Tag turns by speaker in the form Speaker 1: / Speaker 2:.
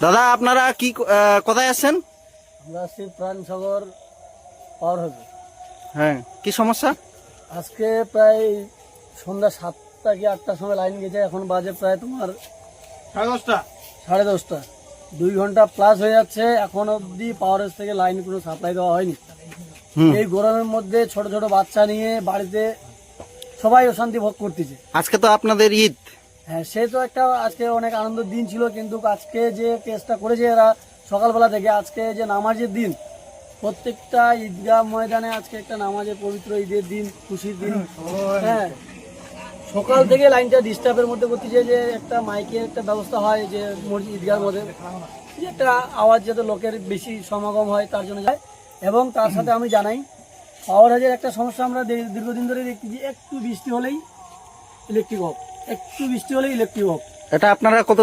Speaker 1: দাদা আপনারা কি কোথায় আছেন?
Speaker 2: আমরা আসছি প্রাণসাগর পাওয়ার হাউসে।
Speaker 1: হ্যাঁ, কি সমস্যা?
Speaker 2: আজকে প্রায় সন্ধ্যা 7টা কি 8টার সময় লাইন গেছে, এখন বাজে প্রায় তোমার 10:30। 2 ঘন্টা প্লাস হয়ে যাচ্ছে, এখন অবধি পাওয়ার হাউস থেকে লাইন কোনো সাপ্লাই দেওয়া হয়নি। এই গরমের মধ্যে ছোট ছোট বাচ্চা নিয়ে বাড়িতে সবাই অশান্তি ভোগ করতেছে।
Speaker 1: আজকে তো আপনাদের ঈদ।
Speaker 2: হ্যাঁ, সে তো একটা আজকে অনেক আনন্দের দিন ছিল, কিন্তু আজকে যে কেসটা করেছে এরা সকালবেলা থেকে, আজকে যে নামাজের দিন, প্রত্যেকটা ঈদগাহ ময়দানে আজকে একটা নামাজের পবিত্র ঈদের দিন, খুশির দিন। হ্যাঁ, সকাল থেকে লাইনটা ডিস্টার্বের মধ্যে করতেছে, যে একটা মাইকের একটা ব্যবস্থা হয় যে মসজিদ ঈদগাহের মধ্যে, যে একটা আওয়াজ যাতে লোকের বেশি সমাগম হয় তার জন্য যায়। এবং তার সাথে আমি জানাই, পাওয়ার হাউসের একটা সমস্যা আমরা দীর্ঘদিন ধরে দেখতেছি, একটু বৃষ্টি হলেই ইলেকট্রিক অফ, একটু বৃষ্টি হলেই ইলেকট্রিক অফ।
Speaker 1: এটা আপনারা কত